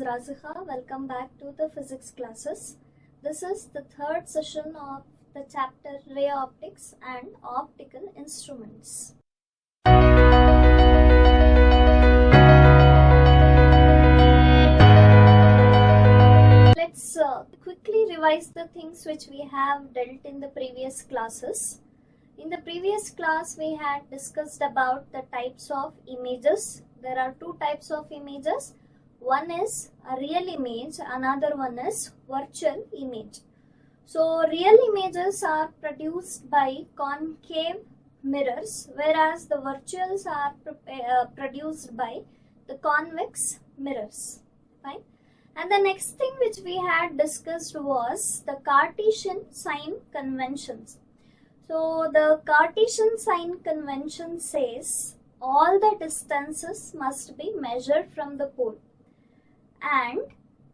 is Razika. Welcome back to the physics classes. This is the third session of the chapter Ray Optics and Optical Instruments. Let's quickly revise the things which we have dealt in the previous classes. In the previous class, we had discussed about the types of images. There are two types of images. One is a real image, another one is virtual image. So, real images are produced by concave mirrors, whereas the virtuals are produced by the convex mirrors. Fine. And the next thing which we had discussed was the Cartesian sign conventions. So, the Cartesian sign convention says all the distances must be measured from the pole, and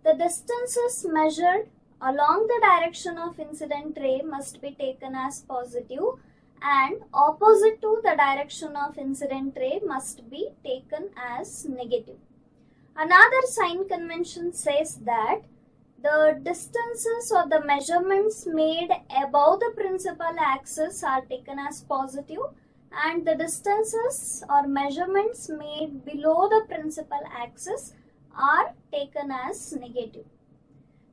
the distances measured along the direction of incident ray must be taken as positive, and opposite to the direction of incident ray must be taken as negative. Another sign convention says that the distances or the measurements made above the principal axis are taken as positive, and the distances or measurements made below the principal axis are taken as negative.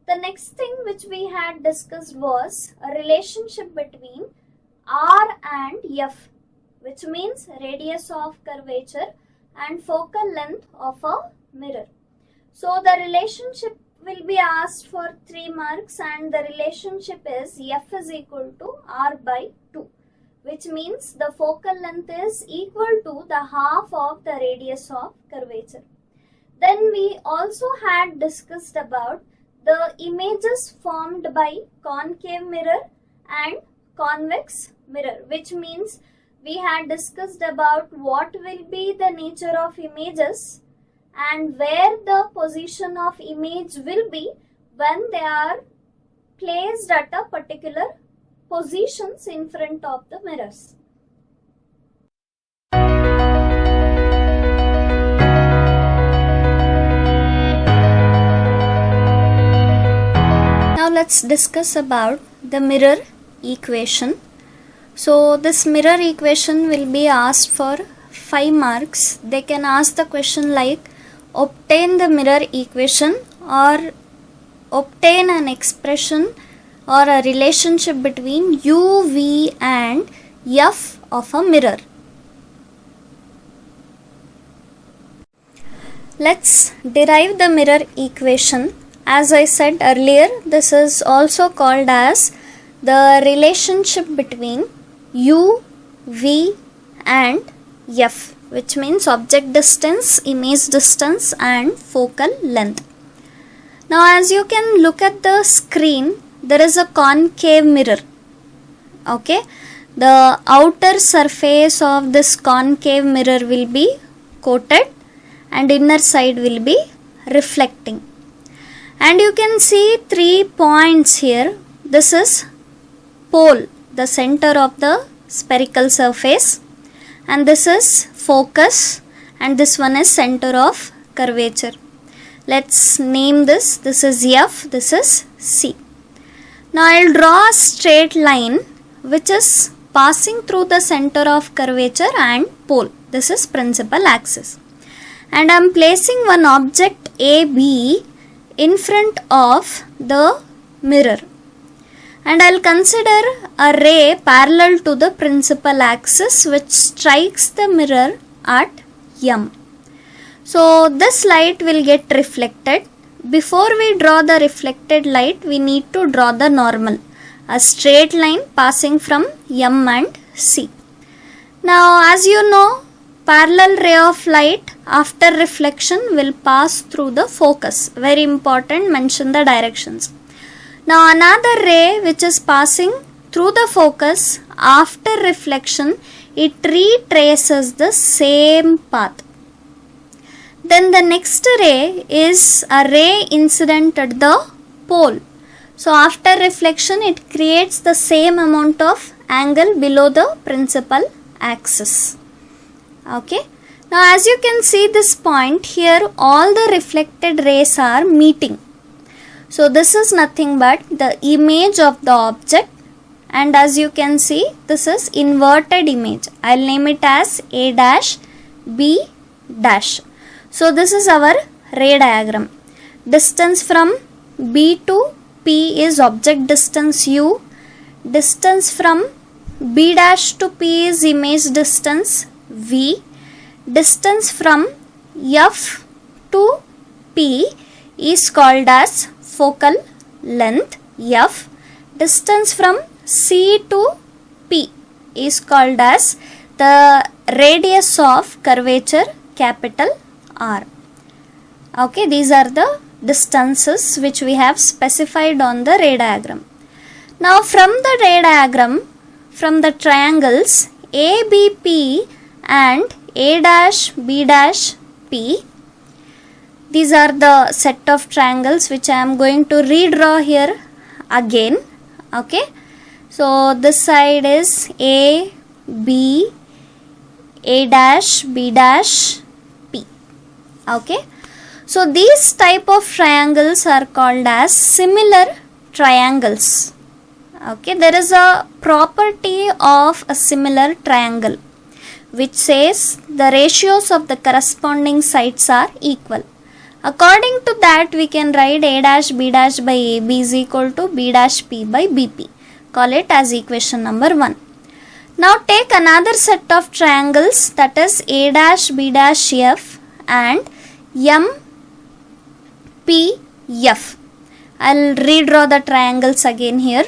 The next thing which we had discussed was a relationship between R and F, which means radius of curvature and focal length of a mirror. So the relationship will be asked for 3 marks, and the relationship is F is equal to R by 2, which means the focal length is equal to the half of the radius of curvature. Then we also had discussed about the images formed by concave mirror and convex mirror, which means we had discussed about what will be the nature of images and where the position of image will be when they are placed at a particular positions in front of the mirrors. Now let's discuss about the mirror equation. So this mirror equation will be asked for 5 marks. They can ask the question like obtain the mirror equation or obtain an expression or a relationship between U, V and F of a mirror. Let's derive the mirror equation. As I said earlier, this is also called as the relationship between U, V and F, which means object distance, image distance and focal length. Now as you can look at the screen, there is a concave mirror. Okay, the outer surface of this concave mirror will be coated and inner side will be reflecting. And you can see 3 points here. This is pole, the center of the spherical surface, and this is focus, and this one is center of curvature. Let's name this. This is F, this is C. Now I'll draw a straight line which is passing through the center of curvature and pole. This is principal axis. And I'm placing one object AB in front of the mirror, and I'll consider a ray parallel to the principal axis which strikes the mirror at M. So this light will get reflected. Before we draw the reflected light, we need to draw the normal, a straight line passing from M and C. Now as you know, parallel ray of light after reflection will pass through the focus. Very important, mention the directions. Now another ray which is passing through the focus after reflection, it retraces the same path. Then the next ray is a ray incident at the pole. So after reflection, it creates the same amount of angle below the principal axis. Okay. Now as you can see this point here, all the reflected rays are meeting. So this is nothing but the image of the object, and as you can see this is inverted image. I'll name it as A dash B dash. So this is our ray diagram. Distance from B to P is object distance U. Distance from B dash to P is image distance V. Distance from F to P is called as focal length F. Distance from C to P is called as the radius of curvature capital R. Okay, these are the distances which we have specified on the ray diagram. Now from the ray diagram, from the triangles ABP and A dash B dash P, these are the set of triangles which I am going to redraw here again. Okay, so this side is A, B, A dash, B dash, P. Okay, so these type of triangles are called as similar triangles. Okay, there is a property of a similar triangle which says the ratios of the corresponding sides are equal. According to that, we can write A dash B dash by AB is equal to B dash P by BP. Call it as equation number 1. Now take another set of triangles, that is A dash B dash F and M P F. I'll redraw the triangles again here.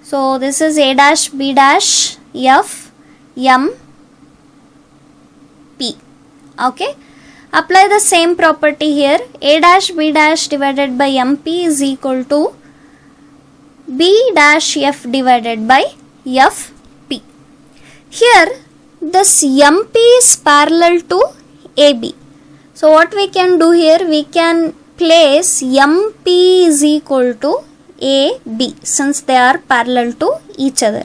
So this is A dash B dash F M P. Okay, apply the same property here. A dash B dash divided by MP is equal to B dash F divided by FP. Here this MP is parallel to AB. So what we can do here, we can place MP is equal to AB since they are parallel to each other.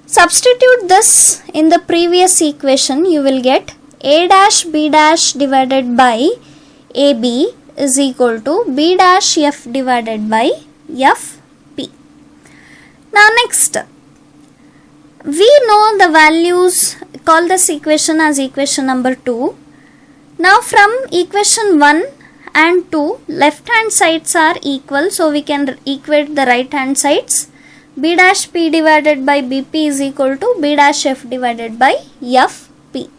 Substitute this in the previous equation, you will get A dash B dash divided by AB is equal to B dash F divided by FP. Now next, we know the values, call this equation as equation number 2. Now from equation 1 and 2, left hand sides are equal, so we can equate the right hand sides. B dash P divided by BP is equal to B dash F divided by FP.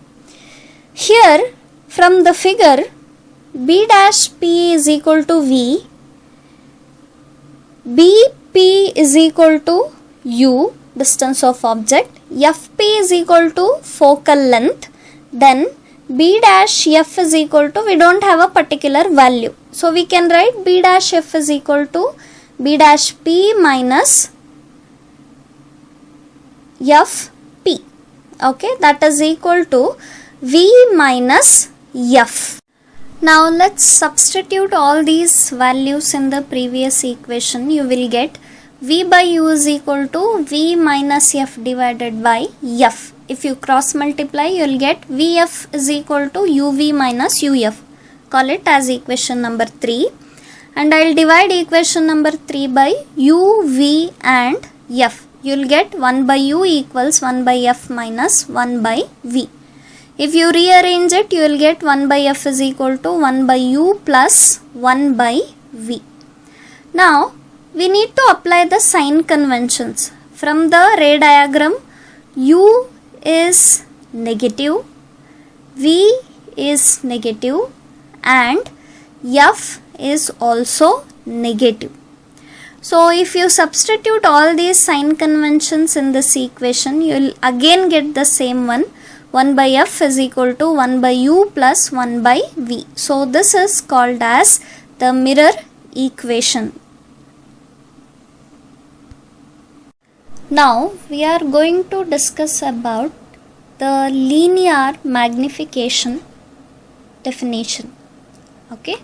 Here from the figure, B dash P is equal to V, BP is equal to U, distance of object, FP is equal to focal length, then B dash F is equal to, we don't have a particular value, so we can write B dash F is equal to B dash P minus FP. Okay, that is equal to V minus F. Now let's substitute all these values in the previous equation. You will get V by U is equal to V minus F divided by F. If you cross multiply, you will get Vf is equal to UV minus UF. Call it as equation number 3. And I will divide equation number 3 by U, V and F. You will get 1 by U equals 1 by F minus 1 by V. If you rearrange it, you will get 1 by F is equal to 1 by U plus 1 by V. Now, we need to apply the sign conventions. From the ray diagram, U is negative, V is negative and F is also negative. So if you substitute all these sign conventions in this equation, you will again get the same one. 1 by F is equal to 1 by U plus 1 by V. So this is called as the mirror equation. Now we are going to discuss about the linear magnification definition. Okay,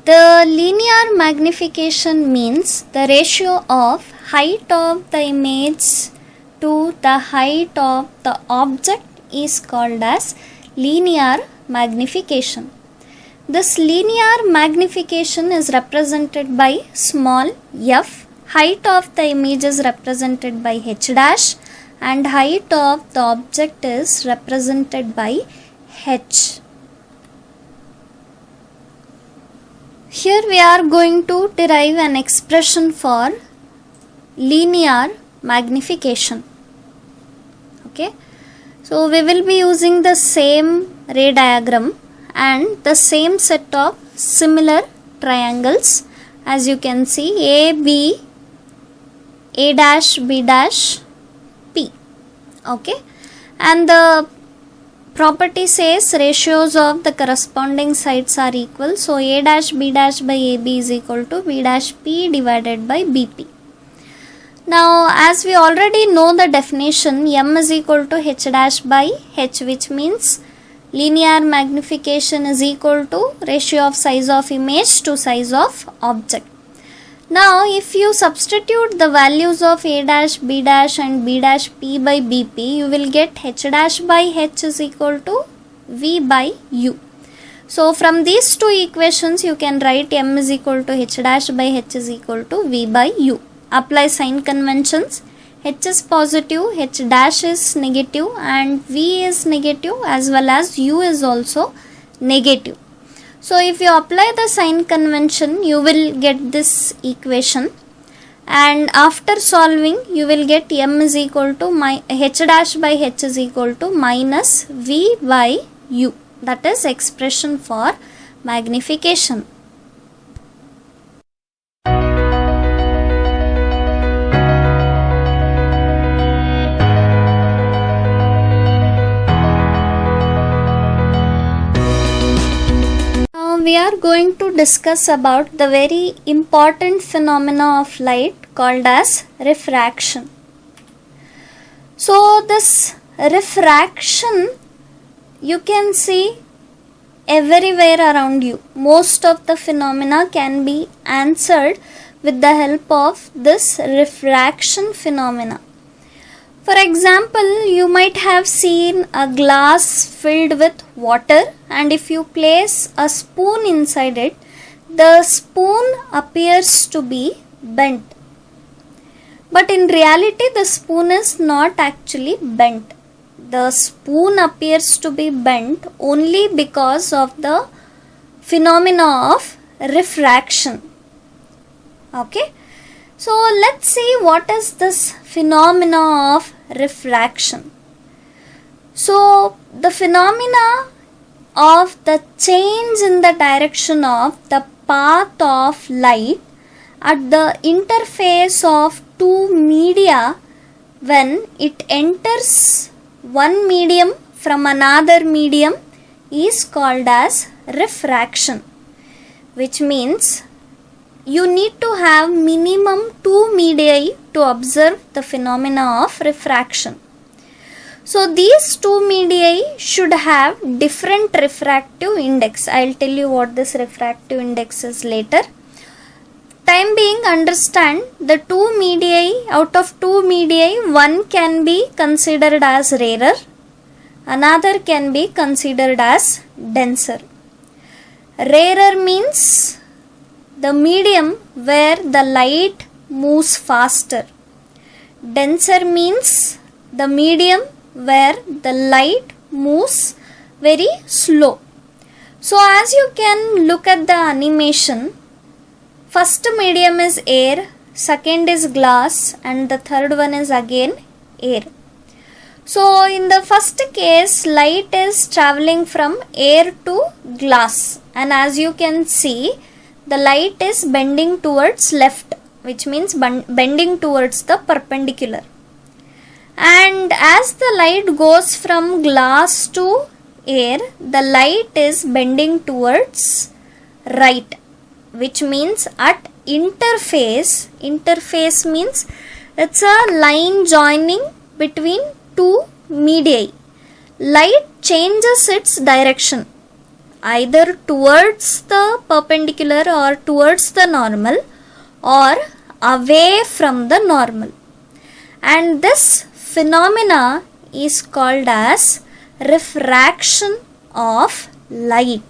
The linear magnification means the ratio of height of the image to the height of the object is called as linear magnification. This linear magnification is represented by small f, height of the image is represented by h dash, and height of the object is represented by h. Here we are going to derive an expression for linear magnification. Okay, so we will be using the same ray diagram and the same set of similar triangles. As you can see, A, B, A dash, B dash, P. Okay, and the property says ratios of the corresponding sides are equal. So A dash B dash by AB is equal to B dash P divided by BP. Now as we already know the definition, M is equal to H dash by H, which means linear magnification is equal to ratio of size of image to size of object. Now if you substitute the values of A dash, B dash and B dash P by BP, you will get H dash by H is equal to V by U. So from these two equations you can write M is equal to H dash by H is equal to V by U. Apply sign conventions. H is positive, H dash is negative and V is negative as well as U is also negative. So if you apply the sign convention, you will get this equation, and after solving you will get M is equal to H dash by H is equal to minus V by U. That is expression for magnification. We are going to discuss about the very important phenomena of light called as refraction. So this refraction you can see everywhere around you. Most of the phenomena can be answered with the help of this refraction phenomena. For example, you might have seen a glass filled with water, and if you place a spoon inside it, the spoon appears to be bent. But in reality, the spoon is not actually bent. The spoon appears to be bent only because of the phenomena of refraction. Okay. So let's see what is this phenomena of refraction. So the phenomena of the change in the direction of the path of light at the interface of two media when it enters one medium from another medium is called as refraction, which means you need to have minimum two media to observe the phenomena of refraction. So these two media should have different refractive index. I will tell you what this refractive index is later. Time being, understand the two media, out of two media, one can be considered as rarer, another can be considered as denser. Rarer means the medium where the light moves faster. Denser means the medium where the light moves very slow. So as you can look at the animation, first medium is air, second is glass, and the third one is again air. So in the first case, light is traveling from air to glass, and as you can see, the light is bending towards left, which means bending towards the perpendicular. And as the light goes from glass to air, the light is bending towards right, which means at interface means it's a line joining between two media. Light changes its direction either towards the perpendicular or towards the normal or away from the normal. And this phenomena is called as refraction of light.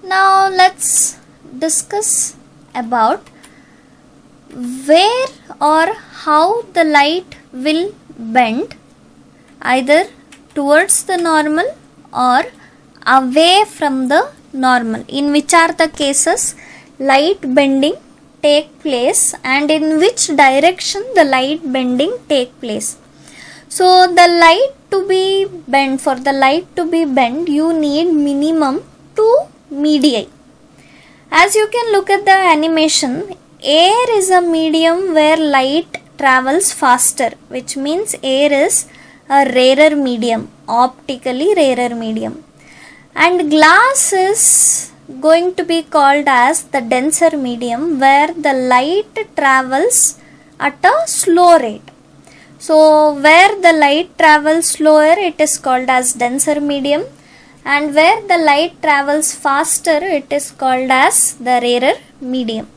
Now let's discuss about where or how the light will bend, either towards the normal or away from the normal. In which are the cases light bending take place and in which direction the light bending take place. So the light to be bent, for the light to be bent, you need minimum 2 medii. As you can look at the animation, air is a medium where light travels faster, which means air is a rarer medium, optically rarer medium. And glass is going to be called as the denser medium where the light travels at a slow rate. So where the light travels slower, it is called as denser medium, and where the light travels faster, it is called as the rarer medium.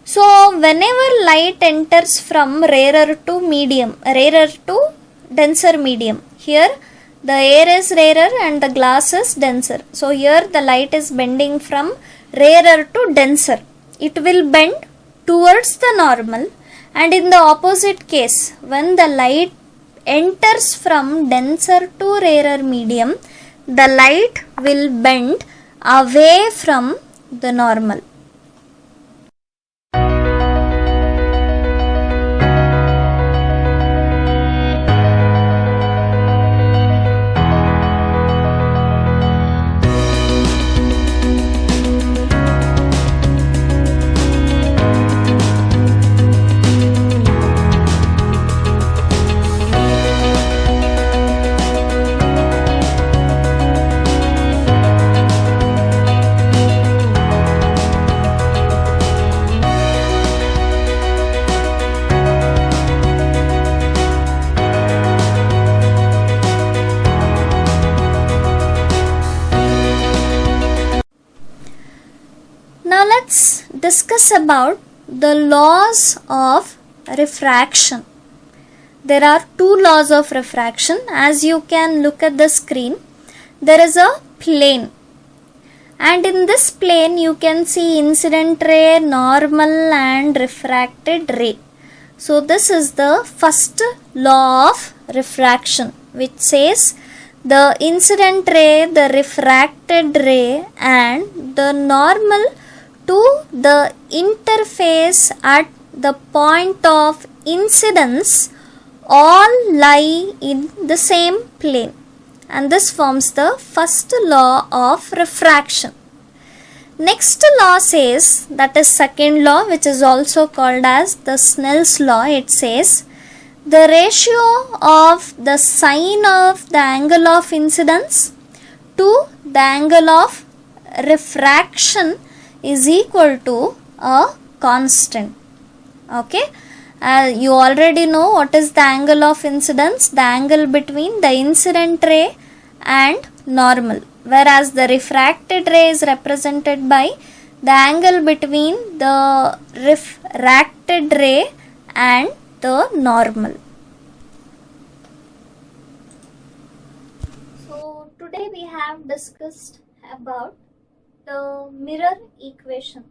So whenever light enters from rarer to denser medium, here the air is rarer and the glass is denser. So here the light is bending from rarer to denser. It will bend towards the normal, and in the opposite case, when the light enters from denser to rarer medium, the light will bend away from the normal. Now let's discuss about the laws of refraction. There are 2 laws of refraction. As you can look at the screen, there is a plane, and in this plane you can see incident ray, normal and refracted ray. So this is the first law of refraction, which says the incident ray, the refracted ray and the normal to the interface at the point of incidence all lie in the same plane, and this forms the first law of refraction. Next law says, that is second law, which is also called as the Snell's law. It says the ratio of the sine of the angle of incidence to the angle of refraction is equal to a constant. Okay, you already know what is the angle of incidence, the angle between the incident ray and normal, whereas the refracted ray is represented by the angle between the refracted ray and the normal. So today we have discussed about the mirror equation.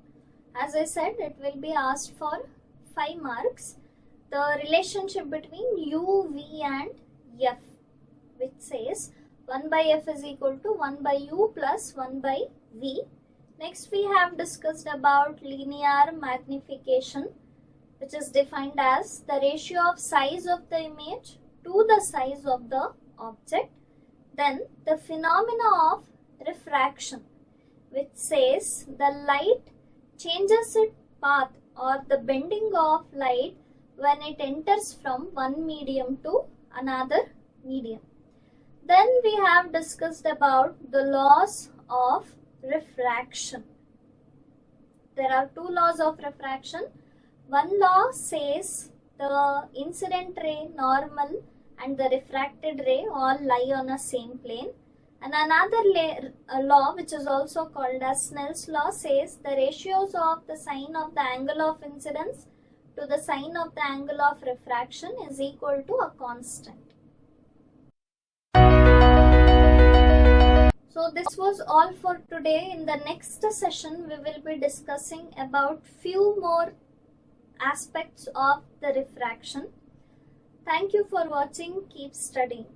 As I said, it will be asked for 5 marks. The relationship between u, v and f, which says 1 by f is equal to 1 by u plus 1 by v. Next we have discussed about linear magnification, which is defined as the ratio of size of the image to the size of the object. Then the phenomena of refraction, which says the light changes its path or the bending of light when it enters from one medium to another medium. Then we have discussed about the laws of refraction. There are 2 laws of refraction. One law says the incident ray, normal, and the refracted ray all lie on a same plane. And another law, which is also called as Snell's law, says the ratios of the sine of the angle of incidence to the sine of the angle of refraction is equal to a constant. So this was all for today. In the next session, we will be discussing about few more aspects of the refraction. Thank you for watching. Keep studying.